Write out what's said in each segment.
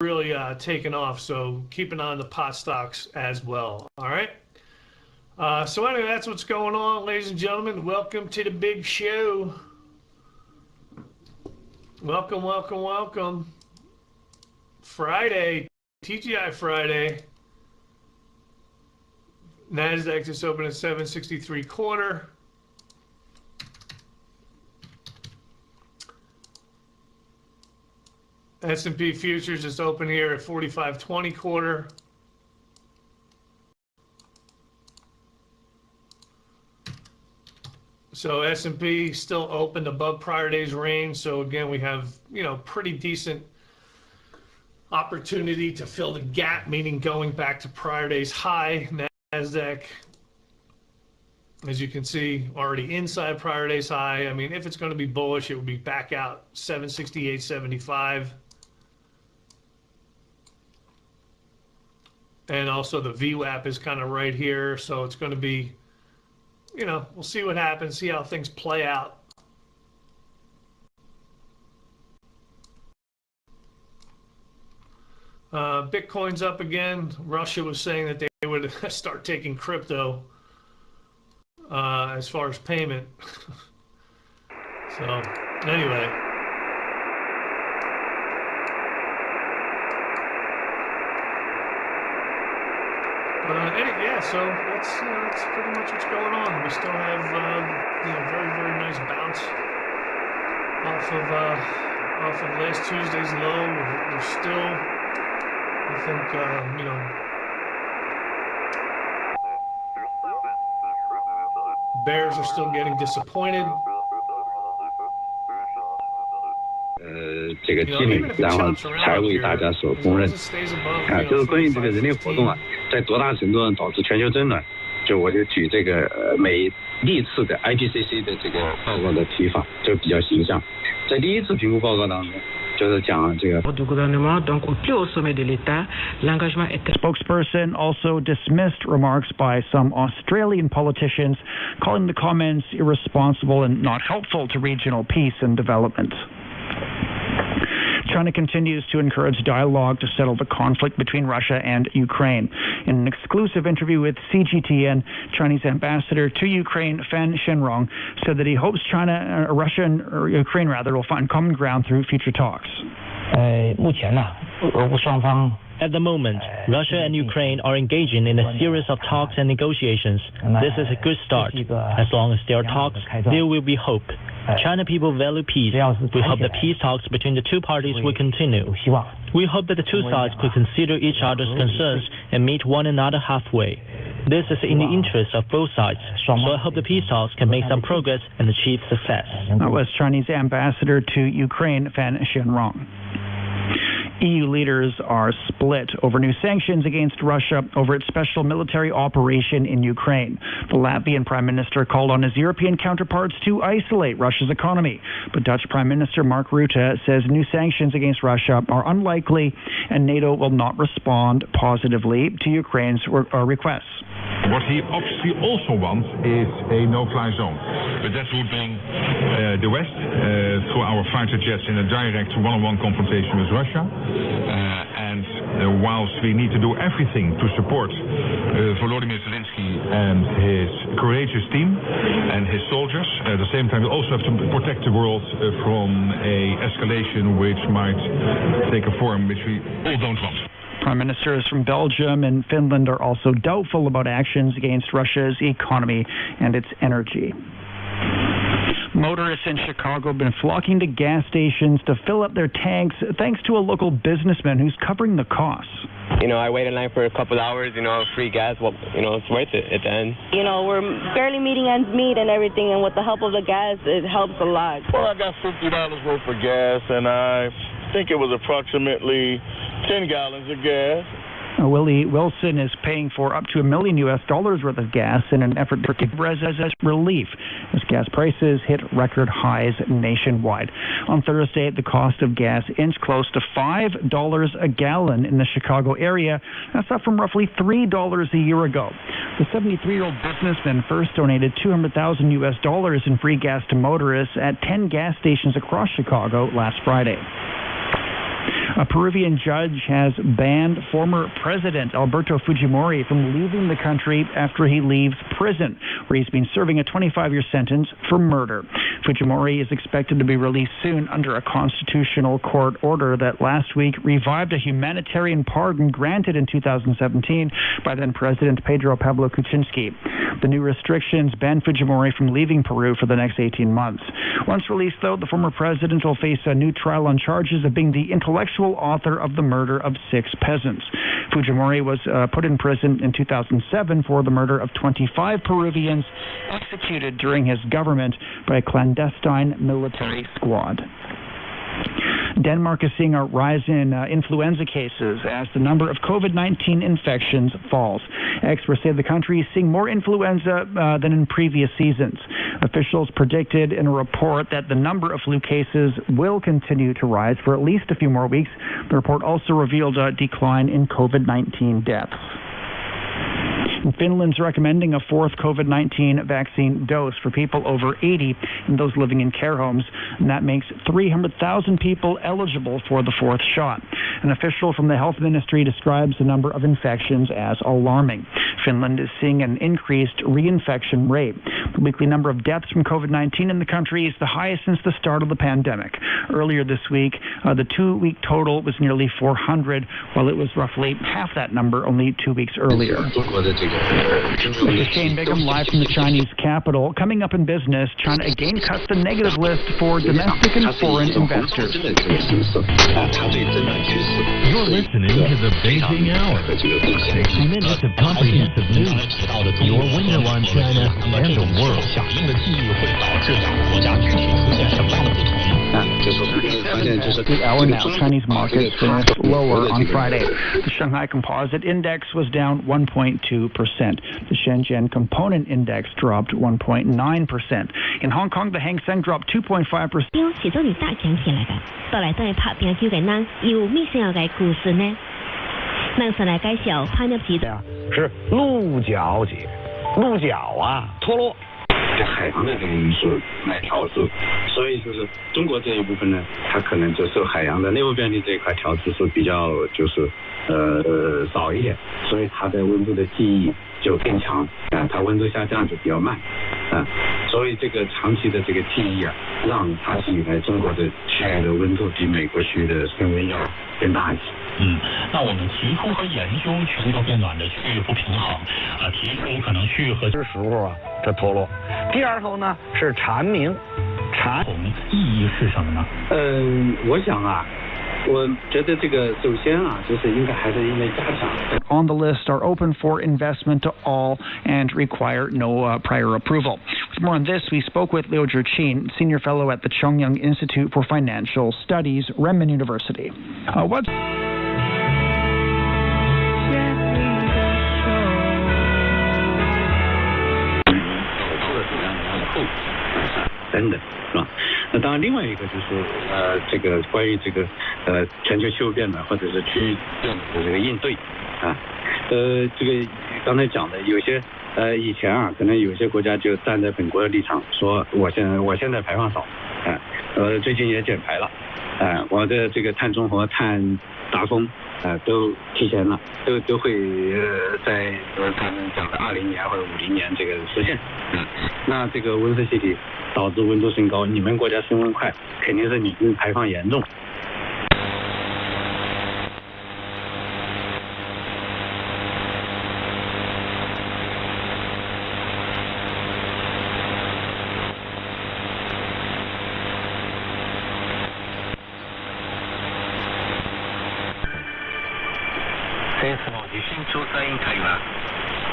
really taken off, so keep an eye on the pot stocks as well. All right. So anyway, that's what's going on, ladies and gentlemen. Welcome to the big show. Welcome, welcome, welcome. Friday, TGI Friday. NASDAQ just opened at 763.25. S&P futures just open here at 45.20. So S&P still opened above prior day's range. So again, we have, pretty decent opportunity to fill the gap, meaning going back to prior day's high. NASDAQ, as you can see, already inside prior day's high. I mean, if it's going to be bullish, it would be back out 768.75. And also the VWAP is kind of right here. So it's going to be, we'll see what happens, see how things play out. Bitcoin's up again. Russia was saying that they would start taking crypto as far as payment. So anyway. Yeah, so that's pretty much what's going on. We still have very, very nice bounce off of last Tuesday's low. We're still, I think, bears are still getting disappointed. 这个积累，然后才为大家所公认。就是关于这个人类活动啊，在多大程度上导致全球争乱？就我就举这个历次的 IPCC 的这个报告的提法，就比较形象。在第一次评估报告当中，就是讲这个。Spokesperson also dismissed remarks by some Australian politicians, calling the comments irresponsible and not helpful to regional peace and development. China continues to encourage dialogue to settle the conflict between Russia and Ukraine. In an exclusive interview with CGTN, Chinese ambassador to Ukraine, Fan Shenrong, said that he hopes Russia and Ukraine will find common ground through future talks. At the moment, Russia and Ukraine are engaging in a series of talks and negotiations. This is a good start. As long as there are talks, there will be hope. China people value peace. We hope the peace talks between the two parties will continue. We hope that the two sides could consider each other's concerns and meet one another halfway. This is in the interest of both sides, so I hope the peace talks can make some progress and achieve success. That was Chinese ambassador to Ukraine, Fan Shenrong. EU leaders are split over new sanctions against Russia over its special military operation in Ukraine. The Latvian Prime Minister called on his European counterparts to isolate Russia's economy. But Dutch Prime Minister Mark Rutte says new sanctions against Russia are unlikely and NATO will not respond positively to Ukraine's requests. What he obviously also wants is a no-fly zone. But that would bring the West, through our fighter jets, in a direct one-on-one confrontation with Russia. And whilst we need to do everything to support Volodymyr Zelensky and his courageous team and his soldiers, at the same time we also have to protect the world from a escalation which might take a form which we all don't want. Prime ministers from Belgium and Finland are also doubtful about actions against Russia's economy and its energy. Motorists in Chicago have been flocking to gas stations to fill up their tanks thanks to a local businessman who's covering the costs. I wait in line for a couple hours, free gas, well, it's worth it at the end. We're barely meeting ends meet and everything, and with the help of the gas, it helps a lot. Well, I got $50 worth of gas, and I think it was approximately 10 gallons of gas. Willie Wilson is paying for up to $1 million worth of gas in an effort to give relief as gas prices hit record highs nationwide. On Thursday, the cost of gas inched close to $5 a gallon in the Chicago area. That's up from roughly $3 a year ago. The 73-year-old businessman first donated $200,000 in free gas to motorists at 10 gas stations across Chicago last Friday. A Peruvian judge has banned former President Alberto Fujimori from leaving the country after he leaves prison, where he's been serving a 25-year sentence for murder. Fujimori is expected to be released soon under a constitutional court order that last week revived a humanitarian pardon granted in 2017 by then-President Pedro Pablo Kuczynski. The new restrictions ban Fujimori from leaving Peru for the next 18 months. Once released, though, the former president will face a new trial on charges of being the intellectual author of the murder of 6 peasants. Fujimori was put in prison in 2007 for the murder of 25 Peruvians executed during his government by a clandestine military squad. Denmark is seeing a rise in influenza cases as the number of COVID-19 infections falls. Experts say the country is seeing more influenza than in previous seasons. Officials predicted in a report that the number of flu cases will continue to rise for at least a few more weeks. The report also revealed a decline in COVID-19 deaths. Finland's recommending a 4th COVID-19 vaccine dose for people over 80 and those living in care homes, and that makes 300,000 people eligible for the 4th shot. An official from the health ministry describes the number of infections as alarming. Finland is seeing an increased reinfection rate. The weekly number of deaths from COVID-19 in the country is the highest since the start of the pandemic. Earlier this week, the 2-week total was nearly 400, while it was roughly half that number only 2 weeks earlier. Shane Bigham live from the Chinese capital. Coming up in business, China again cuts the negative list for domestic and foreign investors. You're listening to the Beijing Hour. 60 minutes of comprehensive news. Your window on China and the world. The hour now. Chinese markets finished lower on Friday. The Shanghai Composite Index was down 1.2%. The Shenzhen Component Index dropped 1.9%. In Hong Kong, the Hang Seng dropped 2.5%. 其中你大件起來㗎，到嚟都係拍片叫嘅人要咩先有嘅故事呢？那上嚟介紹攀入市的是鹿角节，鹿角啊脱落。在海洋的这个因素来调制，所以就是中国这一部分呢，它可能就受海洋的内部便利这一块调制是比较就是少一点，所以它的温度的记忆就更强它温度下降就比较慢所以这个长期的这个记忆让它是以来中国的区域的温度比美国区域的升温要更大一些。那我们提出和研究全球变暖的区域不平衡提出可能去和这时候这脱落。第二头呢是蝉鸣，蝉意义是什么呢？我想我觉得这个首先就是应该还是因为加强。On the list are open for investment to all and require no prior approval. With more on this, we spoke with Liu Zhiqin, senior fellow at the Chongyang Institute for Financial Studies, Renmin University. What? 等等，是吧？那当然，另外一个就是这个关于这个全球气候变暖或者是区域变暖的这个应对这个刚才讲的有些以前可能有些国家就站在本国的立场说我现在排放少最近也减排了我的这个碳中和、碳达峰都提前了，都会在他们讲的20年或者50年这个实现那这个温室气体导致温度升高，你们国家升温快，肯定是你们排放严重。政府の地震調査委員会は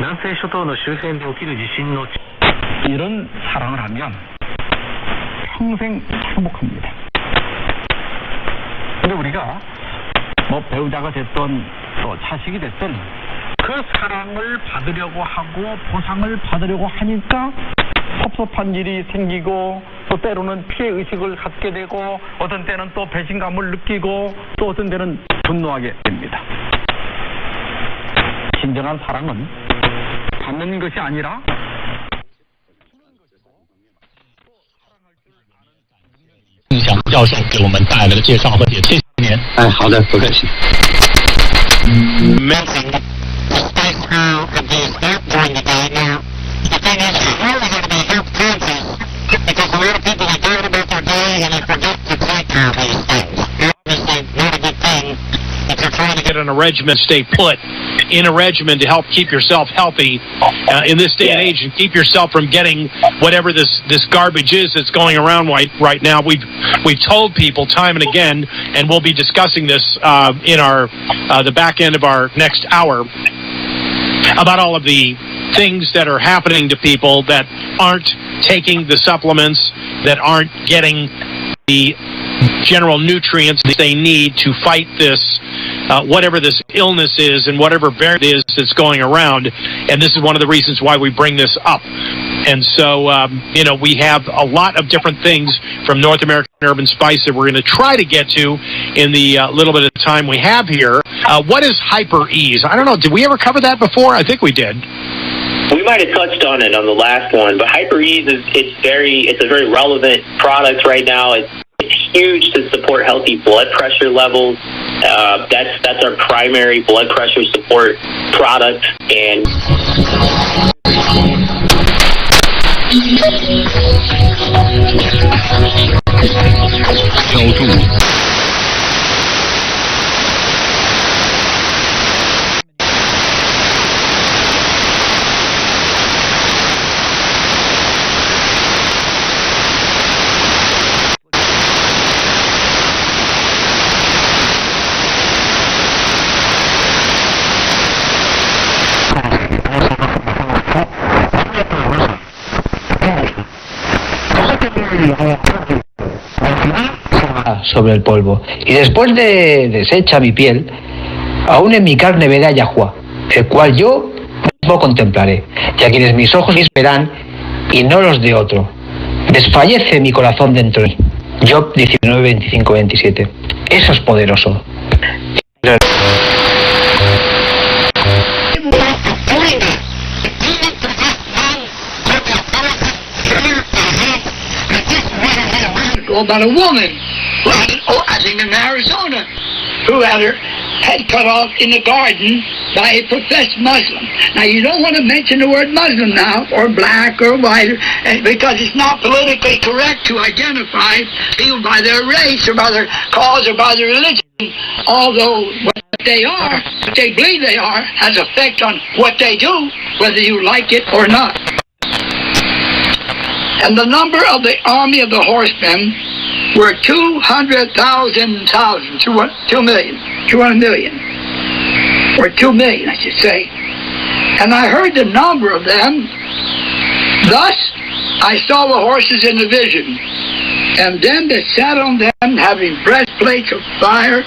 南西諸島の周辺で起きる地震の 이런 사랑을 하면 평생 행복합니다. 근데 우리가 뭐 배우자가 됐든 또 자식이 됐든 그 사랑을 받으려고 하고 보상을 받으려고 하니까 섭섭한 일이 생기고 또 때로는 피해 의식을 갖게 되고 어떤 때는 또 배신감을 느끼고 또 어떤 때는 분노하게 됩니다. 진정한 사랑은 받는 것이 아니라 教授给我们带来的介绍和解。哎，好的，不客气。Mentioned despite how the views out during the day. Now, the thing is, you're really going to be health conscious because a lot of people are going about their day and they forget to take care of these things. Obviously, not a good thing if you're trying to get on a regimen, stay put in a regimen to help keep yourself healthy in this day and age, and keep yourself from getting whatever this garbage is that's going around right now. We've told people time and again, and we'll be discussing this in our the back end of our next hour, about all of the things that are happening to people that aren't taking the supplements, that aren't getting the general nutrients they need to fight this, whatever this illness is and whatever variant is that's going around. And this is one of the reasons why we bring this up. And so, we have a lot of different things from North American Herb and Spice that we're going to try to get to in the little bit of time we have here. What is Hyper Ease? I don't know. Did we ever cover that before? I think we did. We might have touched on it on the last one, but Hyper Ease it's a very relevant product right now. It's huge to support healthy blood pressure levels. That's our primary blood pressure support product, and sobre el polvo, y después de deshecha mi piel, aún en mi carne veré a Yahuwah, el cual yo mismo contemplaré, y a quienes mis ojos verán y no los de otro. Desfallece mi corazón dentro de mí. Job 19, 25, 27. Eso es poderoso. About a woman, I think in Arizona, who had her head cut off in the garden by a professed Muslim. Now, you don't want to mention the word Muslim now, or black, or white, because it's not politically correct to identify people by their race, or by their cause, or by their religion. Although what they are, what they believe they are, has effect on what they do, whether you like it or not. And the number of the army of the horsemen were 200,000, 2 million, 200 million, or 2 million, I should say. And I heard the number of them. Thus, I saw the horses in the vision, and them that sat on them having breastplates of fire